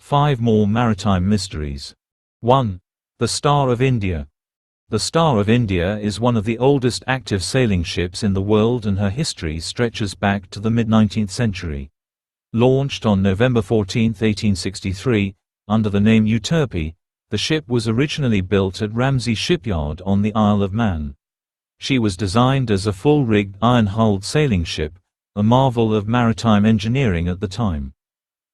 5 more maritime mysteries. 1. The Star of India. The Star of India is one of the oldest active sailing ships in the world, and her history stretches back to the mid-19th century. Launched on November 14, 1863, under the name Euterpe, the ship was originally built at Ramsey Shipyard on the Isle of Man. She was designed as a full-rigged, iron-hulled sailing ship, a marvel of maritime engineering at the time.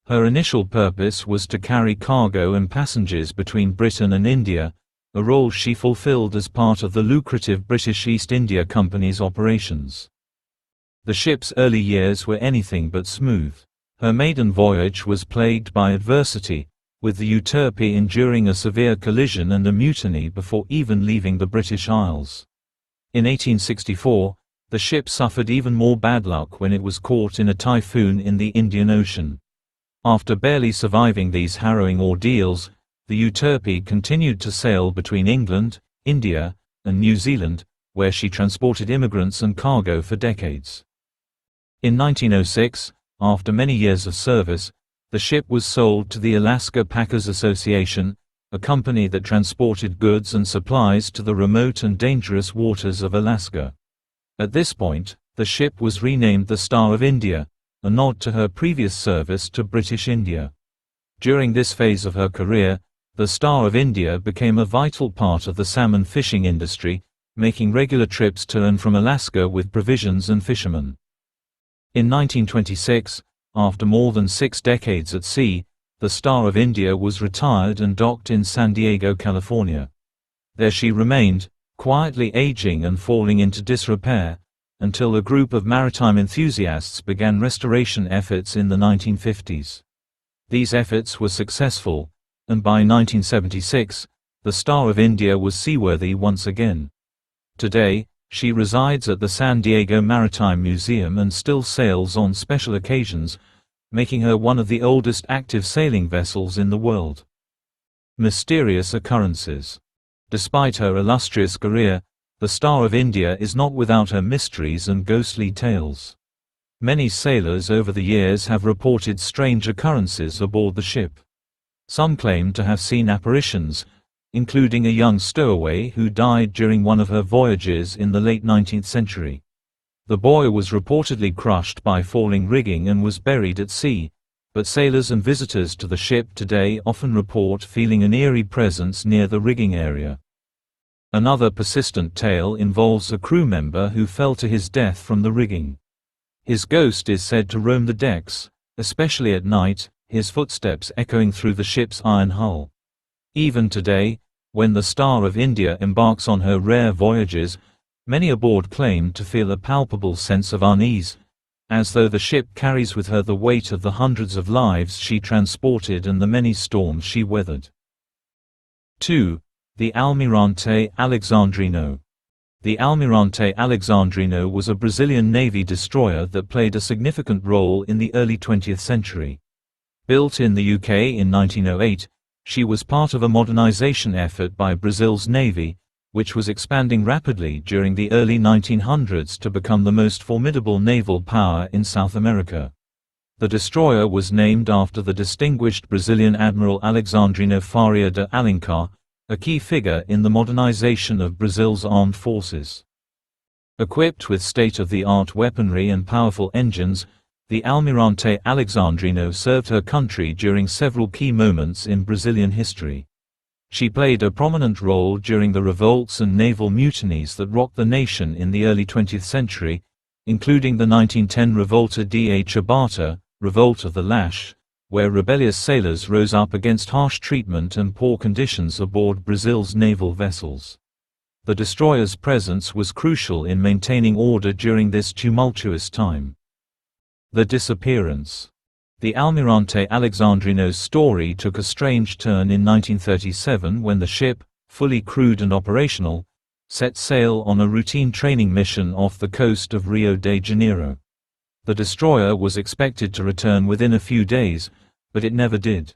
Her initial purpose was to carry cargo and passengers between Britain and India, a role she fulfilled as part of the lucrative British East India Company's operations. The ship's early years were anything but smooth. Her maiden voyage was plagued by adversity, with the Euterpe enduring a severe collision and a mutiny before even leaving the British Isles. In 1864, the ship suffered even more bad luck when it was caught in a typhoon in the Indian Ocean. After barely surviving these harrowing ordeals, the Euterpe continued to sail between England, India, and New Zealand, where she transported immigrants and cargo for decades. In 1906, after many years of service, the ship was sold to the Alaska Packers Association, a company that transported goods and supplies to the remote and dangerous waters of Alaska. At this point, the ship was renamed the Star of India, a nod to her previous service to British India. During this phase of her career, the Star of India became a vital part of the salmon fishing industry, making regular trips to and from Alaska with provisions and fishermen. In 1926, after more than 6 decades at sea, the Star of India was retired and docked in San Diego, California. There she remained, quietly aging and falling into disrepair, until a group of maritime enthusiasts began restoration efforts in the 1950s. These efforts were successful, and by 1976, the Star of India was seaworthy once again. Today, she resides at the San Diego Maritime Museum and still sails on special occasions, making her one of the oldest active sailing vessels in the world. Mysterious occurrences. Despite her illustrious career, the Star of India is not without her mysteries and ghostly tales. Many sailors over the years have reported strange occurrences aboard the ship. Some claim to have seen apparitions, including a young stowaway who died during one of her voyages in the late 19th century. The boy was reportedly crushed by falling rigging and was buried at sea, but sailors and visitors to the ship today often report feeling an eerie presence near the rigging area. Another persistent tale involves a crew member who fell to his death from the rigging. His ghost is said to roam the decks, especially at night, his footsteps echoing through the ship's iron hull. Even today, when the Star of India embarks on her rare voyages, many aboard claim to feel a palpable sense of unease, as though the ship carries with her the weight of the hundreds of lives she transported and the many storms she weathered. 2. The Almirante Alexandrino. The Almirante Alexandrino was a Brazilian Navy destroyer that played a significant role in the early 20th century. Built in the UK in 1908, she was part of a modernization effort by Brazil's Navy, which was expanding rapidly during the early 1900s to become the most formidable naval power in South America. The destroyer was named after the distinguished Brazilian Admiral Alexandrino Faria de Alencar, a key figure in the modernization of Brazil's armed forces. Equipped with state-of-the-art weaponry and powerful engines, the Almirante Alexandrino served her country during several key moments in Brazilian history. She played a prominent role during the revolts and naval mutinies that rocked the nation in the early 20th century, including the 1910 Revolta de Chibata, Revolt of the Lash, where rebellious sailors rose up against harsh treatment and poor conditions aboard Brazil's naval vessels. The destroyer's presence was crucial in maintaining order during this tumultuous time. The disappearance. The Almirante Alexandrino's story took a strange turn in 1937 when the ship, fully crewed and operational, set sail on a routine training mission off the coast of Rio de Janeiro. The destroyer was expected to return within a few days, but it never did.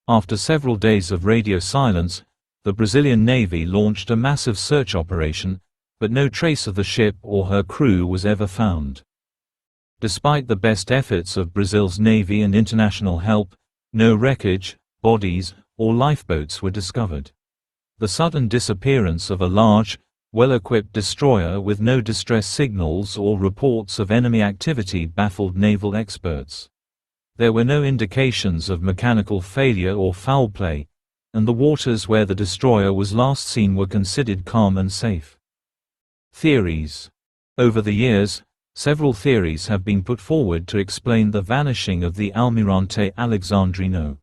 After several days of radio silence, the Brazilian Navy launched a massive search operation, but no trace of the ship or her crew was ever found. Despite the best efforts of Brazil's Navy and international help, no wreckage, bodies, or lifeboats were discovered. The sudden disappearance of a large, well-equipped destroyer with no distress signals or reports of enemy activity baffled naval experts. There were no indications of mechanical failure or foul play, and the waters where the destroyer was last seen were considered calm and safe. Theories. Over the years, several theories have been put forward to explain the vanishing of the Almejante Alexandrino.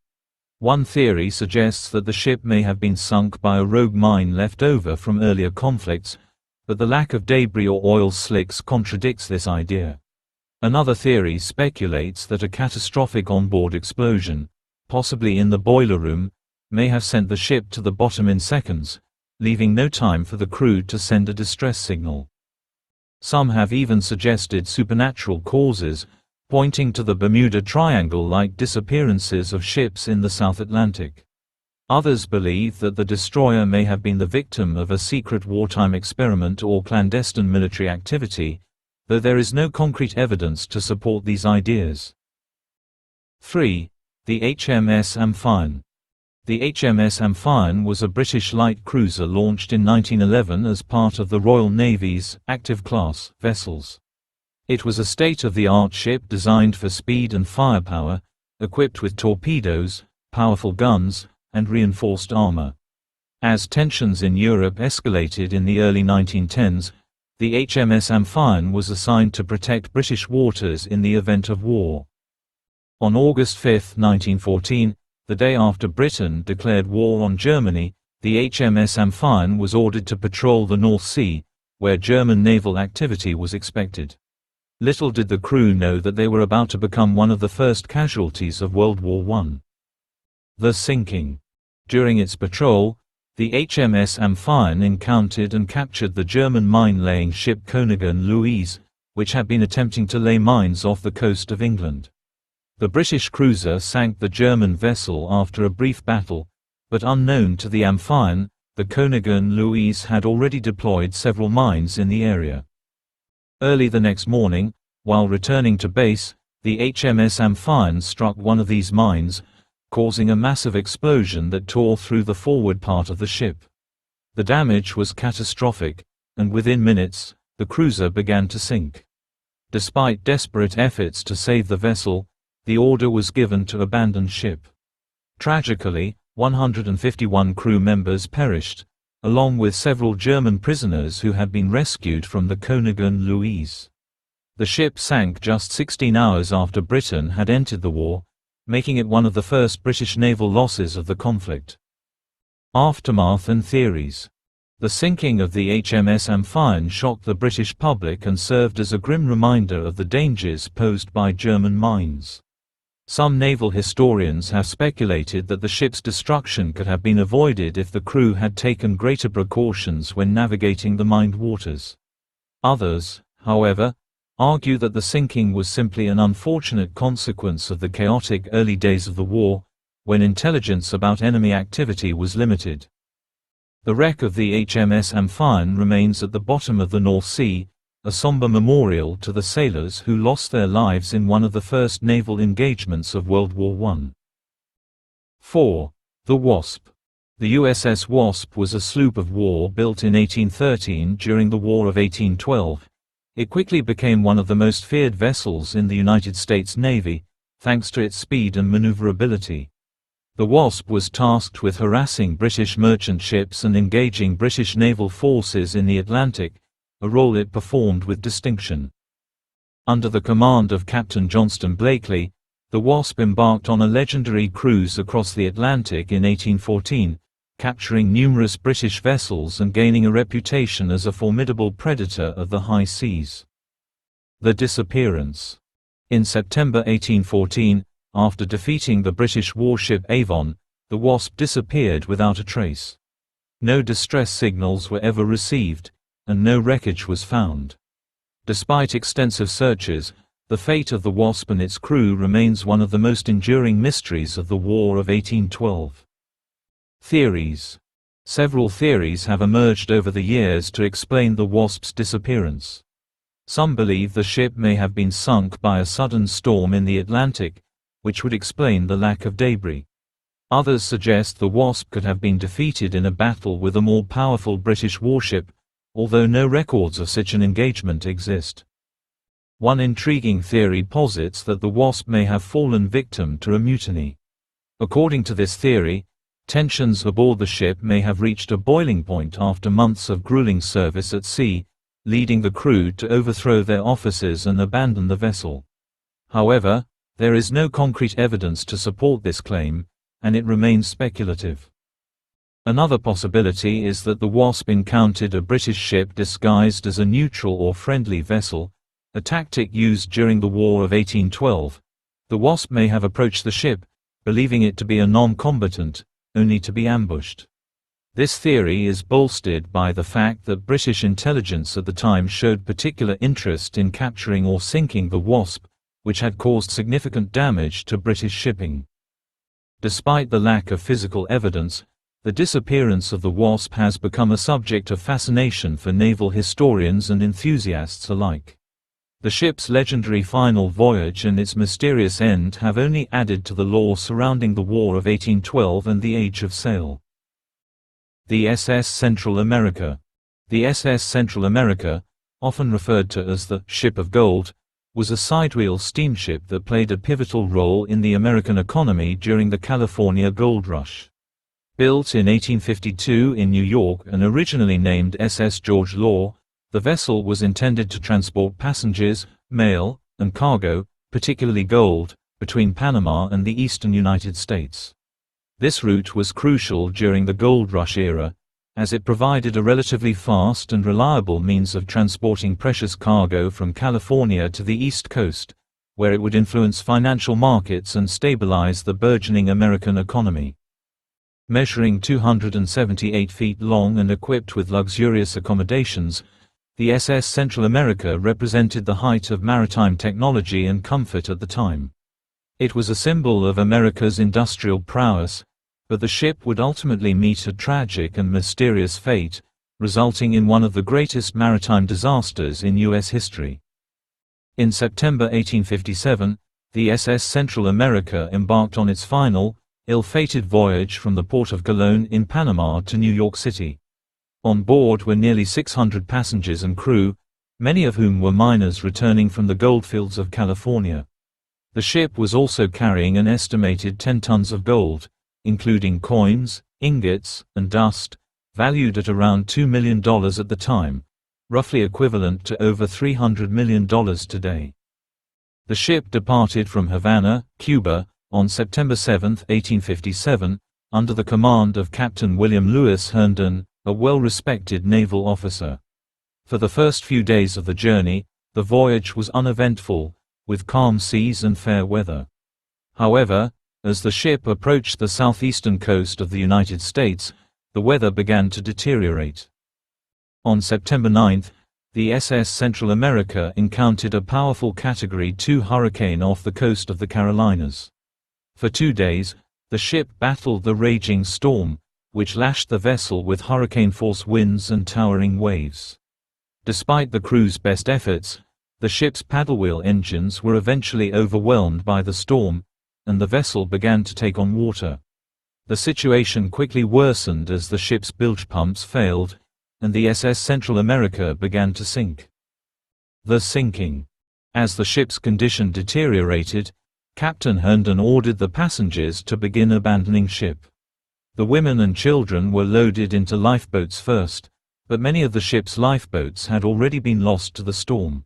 One theory suggests that the ship may have been sunk by a rogue mine left over from earlier conflicts, but the lack of debris or oil slicks contradicts this idea. Another theory speculates that a catastrophic onboard explosion, possibly in the boiler room, may have sent the ship to the bottom in seconds, leaving no time for the crew to send a distress signal. Some have even suggested supernatural causes, pointing to the Bermuda Triangle-like disappearances of ships in the South Atlantic. Others believe that the destroyer may have been the victim of a secret wartime experiment or clandestine military activity, though there is no concrete evidence to support these ideas. 3. The HMS Amphion. The HMS Amphion was a British light cruiser launched in 1911 as part of the Royal Navy's active-class vessels. It was a state-of-the-art ship designed for speed and firepower, equipped with torpedoes, powerful guns, and reinforced armor. As tensions in Europe escalated in the early 1910s, the HMS Amphion was assigned to protect British waters in the event of war. On August 5, 1914, the day after Britain declared war on Germany, the HMS Amphion was ordered to patrol the North Sea, where German naval activity was expected. Little did the crew know that they were about to become one of the first casualties of World War I. The sinking. During its patrol, the HMS Amphion encountered and captured the German mine-laying ship Königin Louise, which had been attempting to lay mines off the coast of England. The British cruiser sank the German vessel after a brief battle, but unknown to the Amphion, the Königin Louise had already deployed several mines in the area. Early the next morning, while returning to base, the HMS Amphion struck one of these mines, causing a massive explosion that tore through the forward part of the ship. The damage was catastrophic, and within minutes, the cruiser began to sink. Despite desperate efforts to save the vessel, the order was given to abandon ship. Tragically, 151 crew members perished, along with several German prisoners who had been rescued from the Königin Louise. The ship sank just 16 hours after Britain had entered the war, making it one of the first British naval losses of the conflict. Aftermath and theories. The sinking of the HMS Amphion shocked the British public and served as a grim reminder of the dangers posed by German mines. Some naval historians have speculated that the ship's destruction could have been avoided if the crew had taken greater precautions when navigating the mined waters. Others, however, argue that the sinking was simply an unfortunate consequence of the chaotic early days of the war, when intelligence about enemy activity was limited. The wreck of the HMS Amphion remains at the bottom of the North Sea, a somber memorial to the sailors who lost their lives in one of the first naval engagements of World War I. 4. The Wasp. The USS Wasp was a sloop of war built in 1813 during the War of 1812. It quickly became one of the most feared vessels in the United States Navy, thanks to its speed and maneuverability. The Wasp was tasked with harassing British merchant ships and engaging British naval forces in the Atlantic, a role it performed with distinction. Under the command of Captain Johnston Blakely, the Wasp embarked on a legendary cruise across the Atlantic in 1814, capturing numerous British vessels and gaining a reputation as a formidable predator of the high seas. The disappearance. In September 1814, after defeating the British warship Avon, the Wasp disappeared without a trace. No distress signals were ever received, and no wreckage was found. Despite extensive searches, the fate of the Wasp and its crew remains one of the most enduring mysteries of the War of 1812. Theories. Several theories have emerged over the years to explain the Wasp's disappearance. Some believe the ship may have been sunk by a sudden storm in the Atlantic, which would explain the lack of debris. Others suggest the Wasp could have been defeated in a battle with a more powerful British warship, although no records of such an engagement exist. One intriguing theory posits that the Wasp may have fallen victim to a mutiny. According to this theory, tensions aboard the ship may have reached a boiling point after months of grueling service at sea, leading the crew to overthrow their officers and abandon the vessel. However, there is no concrete evidence to support this claim, and it remains speculative. Another possibility is that the Wasp encountered a British ship disguised as a neutral or friendly vessel, a tactic used during the War of 1812. The Wasp may have approached the ship, believing it to be a non-combatant, only to be ambushed. This theory is bolstered by the fact that British intelligence at the time showed particular interest in capturing or sinking the Wasp, which had caused significant damage to British shipping. Despite the lack of physical evidence, the disappearance of the Wasp has become a subject of fascination for naval historians and enthusiasts alike. The ship's legendary final voyage and its mysterious end have only added to the lore surrounding the War of 1812 and the Age of Sail. The SS Central America. The SS Central America, often referred to as the Ship of Gold, was a sidewheel steamship that played a pivotal role in the American economy during the California Gold Rush. Built in 1852 in New York and originally named SS George Law, the vessel was intended to transport passengers, mail, and cargo, particularly gold, between Panama and the eastern United States. This route was crucial during the Gold Rush era, as it provided a relatively fast and reliable means of transporting precious cargo from California to the East Coast, where it would influence financial markets and stabilize the burgeoning American economy. Measuring 278 feet long and equipped with luxurious accommodations, the SS Central America represented the height of maritime technology and comfort at the time. It was a symbol of America's industrial prowess, but the ship would ultimately meet a tragic and mysterious fate, resulting in one of the greatest maritime disasters in U.S. history. In September 1857, the SS Central America embarked on its final, ill-fated voyage from the port of Colón in Panama to New York City. On board were nearly 600 passengers and crew, many of whom were miners returning from the goldfields of California. The ship was also carrying an estimated 10 tons of gold, including coins, ingots, and dust, valued at around $2 million at the time, roughly equivalent to over $300 million today. The ship departed from Havana, Cuba, on September 7, 1857, under the command of Captain William Lewis Herndon, a well-respected naval officer. For the first few days of the journey, the voyage was uneventful, with calm seas and fair weather. However, as the ship approached the southeastern coast of the United States, the weather began to deteriorate. On September 9, the SS Central America encountered a powerful Category 2 hurricane off the coast of the Carolinas. For 2 days, the ship battled the raging storm, which lashed the vessel with hurricane-force winds and towering waves. Despite the crew's best efforts, the ship's paddlewheel engines were eventually overwhelmed by the storm, and the vessel began to take on water. The situation quickly worsened as the ship's bilge pumps failed, and the SS Central America began to sink. The sinking. As the ship's condition deteriorated, Captain Herndon ordered the passengers to begin abandoning ship. The women and children were loaded into lifeboats first, but many of the ship's lifeboats had already been lost to the storm.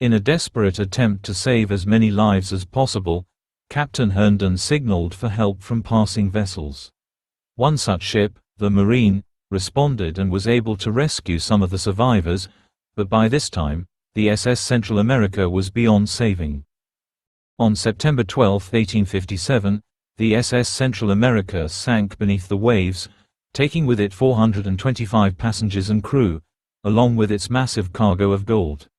In a desperate attempt to save as many lives as possible, Captain Herndon signaled for help from passing vessels. One such ship, the Marine, responded and was able to rescue some of the survivors, but by this time, the SS Central America was beyond saving. On September 12, 1857, the SS Central America sank beneath the waves, taking with it 425 passengers and crew, along with its massive cargo of gold.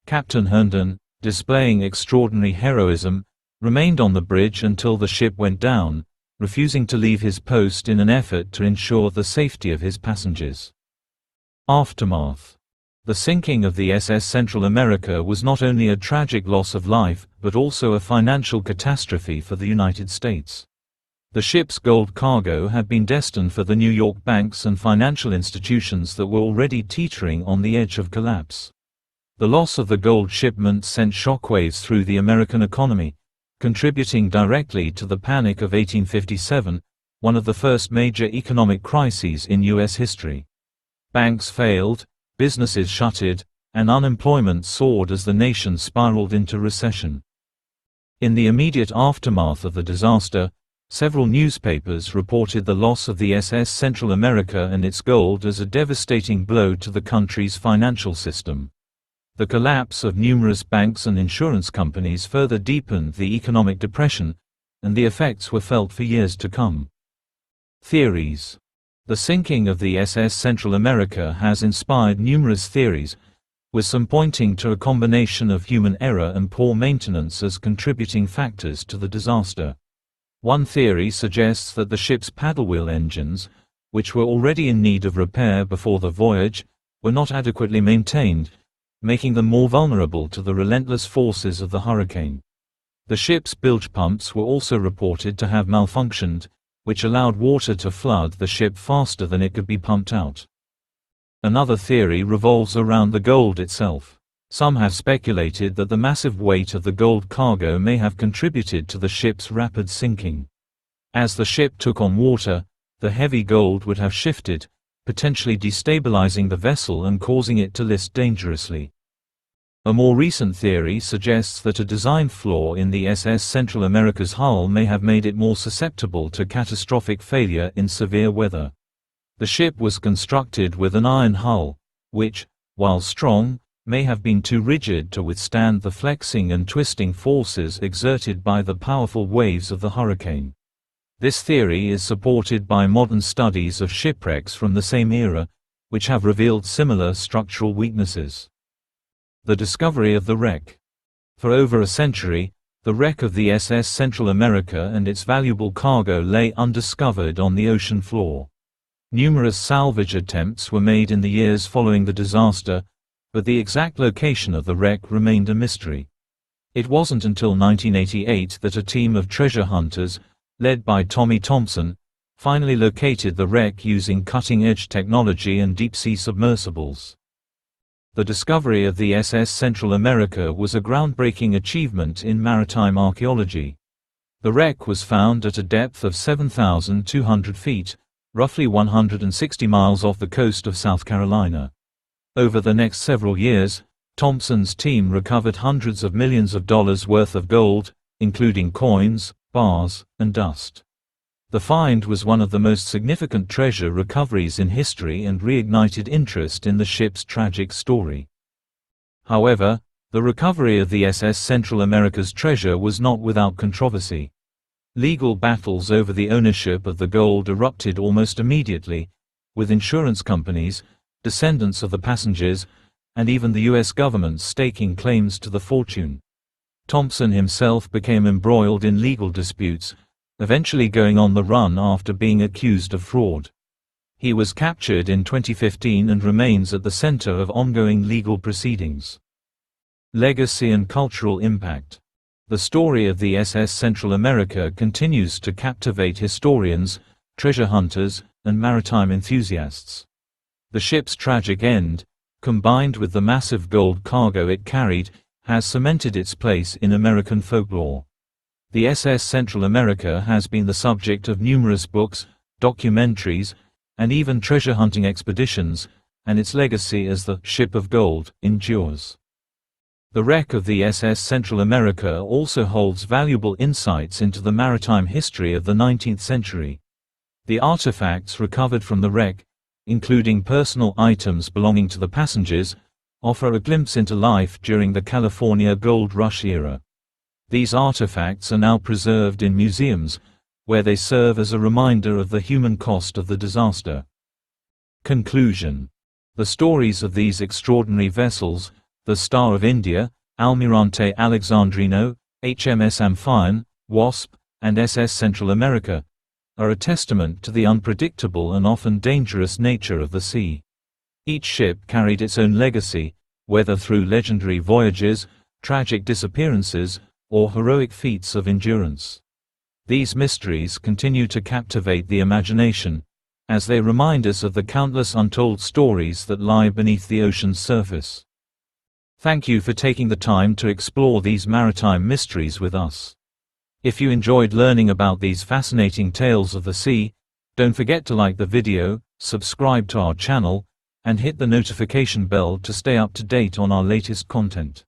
Captain Herndon, displaying extraordinary heroism, remained on the bridge until the ship went down, refusing to leave his post in an effort to ensure the safety of his passengers. Aftermath. The sinking of the SS Central America was not only a tragic loss of life but also a financial catastrophe for the United States. The ship's gold cargo had been destined for the New York banks and financial institutions that were already teetering on the edge of collapse. The loss of the gold shipment sent shockwaves through the American economy, contributing directly to the Panic of 1857, one of the first major economic crises in U.S. history. Banks failed, businesses shuttered, and unemployment soared as the nation spiraled into recession. In the immediate aftermath of the disaster, several newspapers reported the loss of the SS Central America and its gold as a devastating blow to the country's financial system. The collapse of numerous banks and insurance companies further deepened the economic depression, and the effects were felt for years to come. Theories. The sinking of the SS Central America has inspired numerous theories, with some pointing to a combination of human error and poor maintenance as contributing factors to the disaster. One theory suggests that the ship's paddlewheel engines, which were already in need of repair before the voyage, were not adequately maintained, making them more vulnerable to the relentless forces of the hurricane. The ship's bilge pumps were also reported to have malfunctioned, which allowed water to flood the ship faster than it could be pumped out. Another theory revolves around the gold itself. Some have speculated that the massive weight of the gold cargo may have contributed to the ship's rapid sinking. As the ship took on water, the heavy gold would have shifted, potentially destabilizing the vessel and causing it to list dangerously. A more recent theory suggests that a design flaw in the SS Central America's hull may have made it more susceptible to catastrophic failure in severe weather. The ship was constructed with an iron hull, which, while strong, may have been too rigid to withstand the flexing and twisting forces exerted by the powerful waves of the hurricane. This theory is supported by modern studies of shipwrecks from the same era, which have revealed similar structural weaknesses. The discovery of the wreck. For over a century, the wreck of the SS Central America and its valuable cargo lay undiscovered on the ocean floor. Numerous salvage attempts were made in the years following the disaster, but the exact location of the wreck remained a mystery. It wasn't until 1988 that a team of treasure hunters, led by Tommy Thompson, finally located the wreck using cutting-edge technology and deep-sea submersibles. The discovery of the SS Central America was a groundbreaking achievement in maritime archaeology. The wreck was found at a depth of 7,200 feet, roughly 160 miles off the coast of South Carolina. Over the next several years, Thompson's team recovered hundreds of millions of dollars worth of gold, including coins, bars, and dust. The find was one of the most significant treasure recoveries in history and reignited interest in the ship's tragic story. However, the recovery of the SS Central America's treasure was not without controversy. Legal battles over the ownership of the gold erupted almost immediately, with insurance companies, descendants of the passengers, and even the U.S. government staking claims to the fortune. Thompson himself became embroiled in legal disputes, eventually going on the run after being accused of fraud. He was captured in 2015 and remains at the center of ongoing legal proceedings. Legacy and cultural impact. The story of the SS Central America continues to captivate historians, treasure hunters, and maritime enthusiasts. The ship's tragic end, combined with the massive gold cargo it carried, has cemented its place in American folklore. The SS Central America has been the subject of numerous books, documentaries, and even treasure hunting expeditions, and its legacy as the Ship of Gold endures. The wreck of the SS Central America also holds valuable insights into the maritime history of the 19th century. The artifacts recovered from the wreck, including personal items belonging to the passengers, offer a glimpse into life during the California Gold Rush era. These artifacts are now preserved in museums, where they serve as a reminder of the human cost of the disaster. Conclusion. The stories of these extraordinary vessels, the Star of India, Almejante Alexandrino, HMS Amphion, Wasp, and SS Central America, are a testament to the unpredictable and often dangerous nature of the sea. Each ship carried its own legacy, whether through legendary voyages, tragic disappearances, or heroic feats of endurance. These mysteries continue to captivate the imagination, as they remind us of the countless untold stories that lie beneath the ocean's surface. Thank you for taking the time to explore these maritime mysteries with us. If you enjoyed learning about these fascinating tales of the sea, don't forget to like the video, subscribe to our channel, and hit the notification bell to stay up to date on our latest content.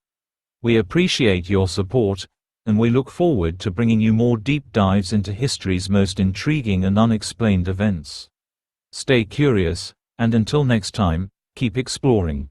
We appreciate your support, and we look forward to bringing you more deep dives into history's most intriguing and unexplained events. Stay curious, and until next time, keep exploring.